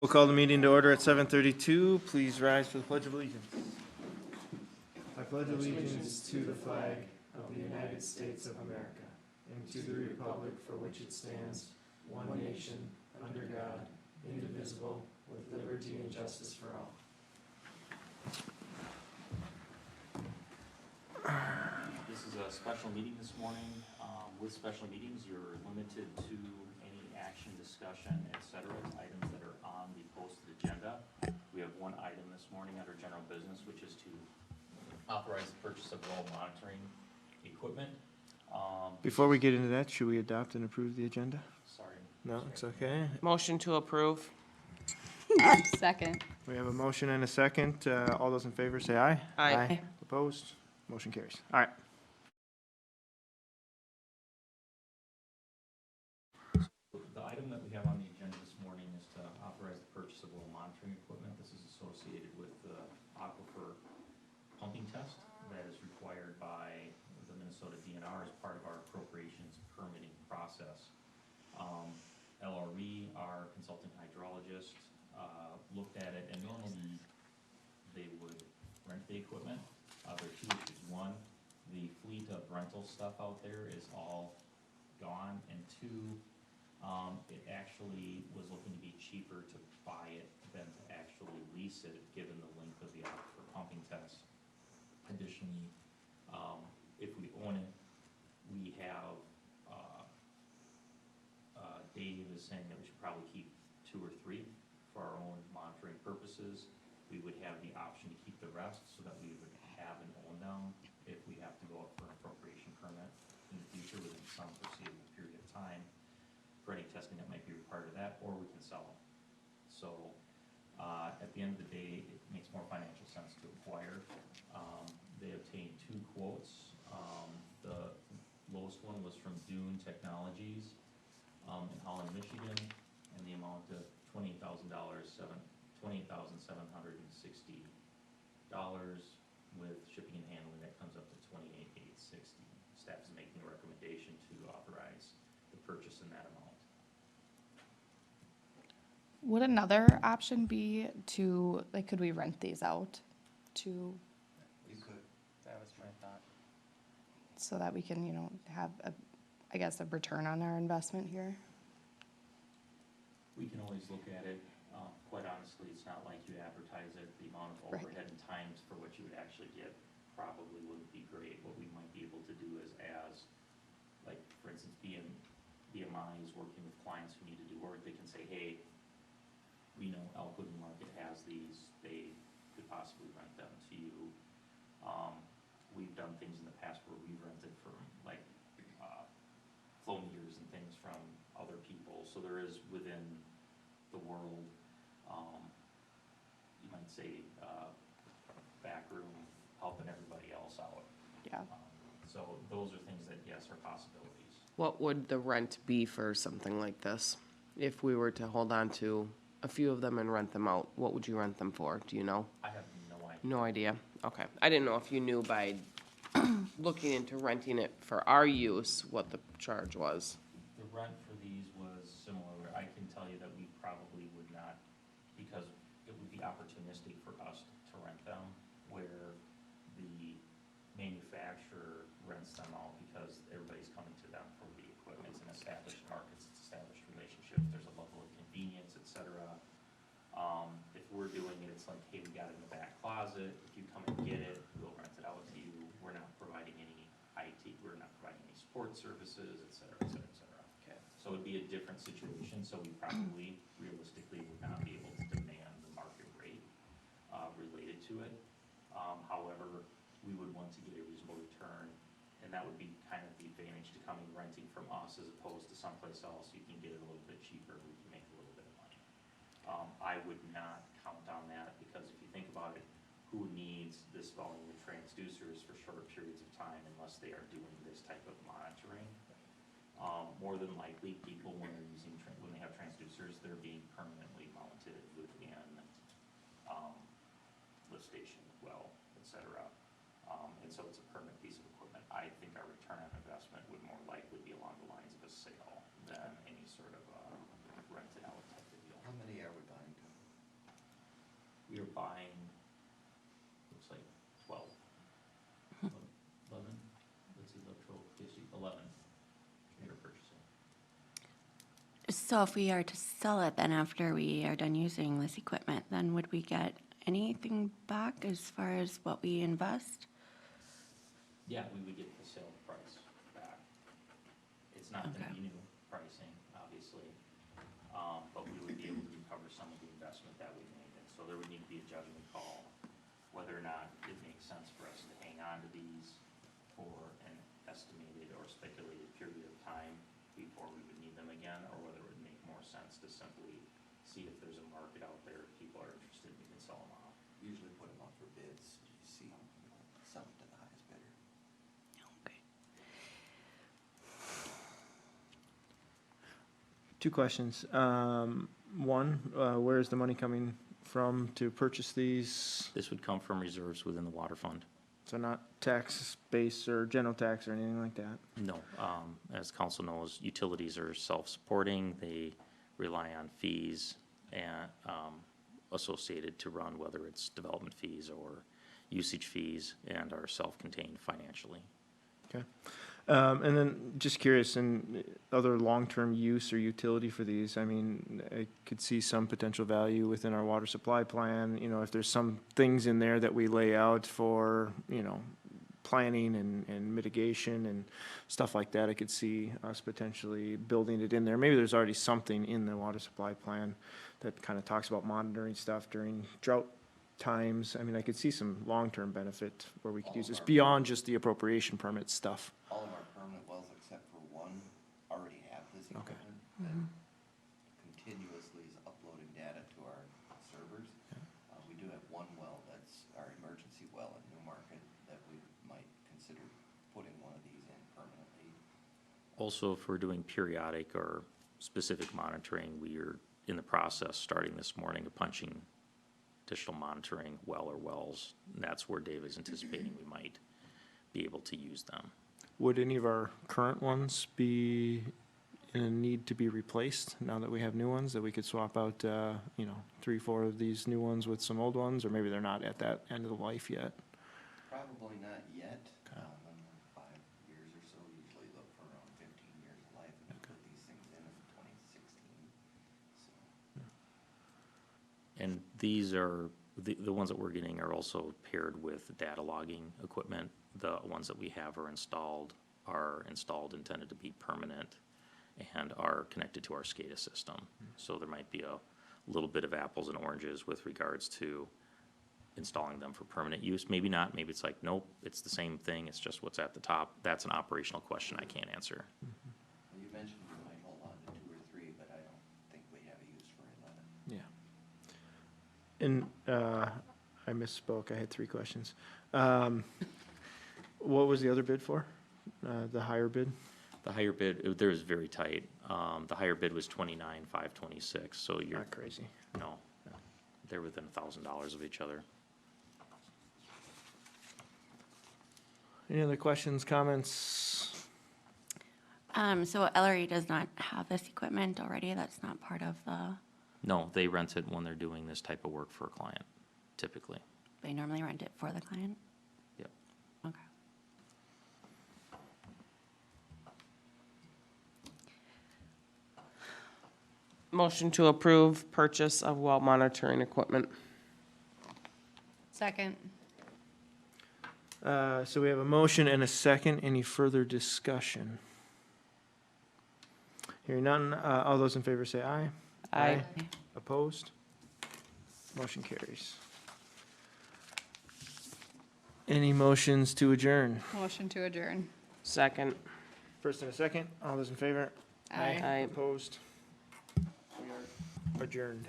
We'll call the meeting to order at 7:32. Please rise for the Pledge of Allegiance. I pledge allegiance to the flag of the United States of America and to the republic for which it stands, one nation, under God, indivisible, with liberty and justice for all. This is a special meeting this morning. With special meetings, you're limited to any action, discussion, etc. items that are on the posted agenda. We have one item this morning under general business, which is to authorize the purchase of roll monitoring equipment. Before we get into that, should we adopt and approve the agenda? Sorry. No, it's okay. Motion to approve. Second. We have a motion and a second. All those in favor say aye. Aye. Opposed? Motion carries. All right. The item that we have on the agenda this morning is to authorize the purchase of roll monitoring equipment. This is associated with the aquifer pumping test that is required by the Minnesota DNR as part of our appropriations permitting process. LRE, our consulting hydrologist, looked at it, and normally they would rent the equipment. There are two issues. One, the fleet of rental stuff out there is all gone, and two, it actually was looking to be cheaper to buy it than to actually lease it, given the length of the aquifer pumping test. Additionally, if we own it, we have, Dave is saying that we should probably keep 2 or 3 for our own monitoring purposes. We would have the option to keep the rest so that we would have and own them if we have to go up for an appropriation permit in the future within some foreseeable period of time for any testing that might be required of that, or we can sell them. So at the end of the day, it makes more financial sense to acquire. They obtained 2 quotes. The lowest one was from Dune Technologies in Holland, Michigan, and the amount of $28,760 with shipping and handling. That comes up to $28,860. Staff is making a recommendation to authorize the purchase in that amount. Would another option be to, like, could we rent these out to, You could. That was my thought. so that we can, have a, I guess, a return on our investment here? We can always look at it. Quite honestly, it's not like you advertise it. The amount of Right. overhead and times for what you would actually get probably wouldn't be great. What we might be able to do is like, for instance, BMI is working with clients who need to do work. They can say, hey, we know Elko New Market has these. They could possibly rent them to you. We've done things in the past where we've rented from, like, flow meters and things from other people. So there is within the world, you might say, backroom helping everybody else out. Yeah. So those are things that, yes, are possibilities. What would the rent be for something like this? If we were to hold on to a few of them and rent them out, what would you rent them for? Do you know? I have no idea. No idea. Okay. I didn't know if you knew by looking into renting it for our use, what the charge was. The rent for these was similar. I can tell you that we probably would not, because it would be opportunistic for us to rent them, where the manufacturer rents them out because everybody's coming to them for the equipment. It's an established market, it's established relationships, there's a level of convenience, et cetera. If we're doing it, it's like, hey, we got it in the back closet. If you come and get it, we'll rent it out to you. We're not providing any IT, we're not providing any support services, et cetera, et cetera, et cetera. Okay. So it'd be a different situation, so we probably realistically would not be able to demand the market rate related to it. However, we would want to get a reasonable return, and that would be kind of the advantage to coming renting from us as opposed to someplace else. You can get it a little bit cheaper, we can make a little bit of money. I would not count on that, because if you think about it, who needs this volume of transducers for short periods of time unless they are doing this type of monitoring? More than likely, people, when they're using, when they have transducers, they're being permanently mounted within lift station, well, et cetera. And so it's a permanent piece of equipment. I think our return on investment would more likely be along the lines of a sale than any sort of rented out type of deal. How many are we buying? buying, looks like 12. 11, let's see, electrical, 11 we are purchasing. So if we are to sell it then after we are done using this equipment, then would we get anything back as far as what we invest? Yeah, we would get the sale price back. It's not gonna Okay. be new pricing, obviously, but we would be able to recover some of the investment that we made. And so there would need to be a judgment call whether or not it makes sense for us to hang on to these for an estimated or speculated period of time before we would need them again, or whether it would make more sense to simply see if there's a market out there, if people are interested, we can sell them off. Usually put them up for bids, you see, sell them to the highest bidder. Okay. Two questions. One, where is the money coming from to purchase these? This would come from reserves within the water fund. So not tax base or general tax or anything like that? No, as council knows, utilities are self-supporting. They rely on fees and, associated to run, whether it's development fees or usage fees, and are self-contained financially. Okay. And then just curious, in other long-term use or utility for these, I mean, I could see some potential value within our water supply plan, you know, if there's some things in there that we lay out for, you know, planning and mitigation and stuff like that, I could see us potentially building it in there. Maybe there's already something in the water supply plan that kind of talks about monitoring stuff during drought times. I mean, I could see some long-term benefit where we could use this beyond just the appropriation permit stuff. All of our permanent wells, except for one, already have this Okay. equipment that continuously is uploading data to our servers. We do have one well that's our emergency well in Newmarket that we might consider putting one of these in permanently. Also, if we're doing periodic or specific monitoring, we are in the process, starting this morning, of punching additional monitoring well or wells. And that's where Dave is anticipating we might be able to use them. Would any of our current ones be in a need to be replaced now that we have new ones, that we could swap out, you know, 3, 4 of these new ones with some old ones, or maybe they're not at that end of the life yet? Probably not yet. Okay. In 5 years or so, usually look for around 15 years of life, and we put these things in 2016. So And these are, the ones that we're getting are also paired with data logging equipment. The ones that we have are installed intended to be permanent, and are connected to our SCADA system. So there might be a little bit of apples and oranges with regards to installing them for permanent use. Maybe not, maybe it's like, nope, it's the same thing, it's just what's at the top. That's an operational question I can't answer. well, you mentioned we might hold on to 2 or 3, but I don't think we have a use for 11. Yeah. And I misspoke, I had 3 questions. What was the other bid for? The higher bid? The higher bid, there was very tight. The higher bid was $29,526, so you're, Not crazy. no, they're within $1,000 of each other. Any other questions, comments? So Ellery does not have this equipment already? That's not part of the, No, they rent it when they're doing this type of work for a client, typically. they normally rent it for the client? Yep. Okay. Motion to approve purchase of well monitoring equipment. Second. So we have a motion and a second. Any further discussion? Hearing none, all those in favor say aye. Aye. Opposed? Motion carries. Any motions to adjourn? Motion to adjourn. Second. First and a second, all those in favor? Aye. Aye. Opposed? We are adjourned.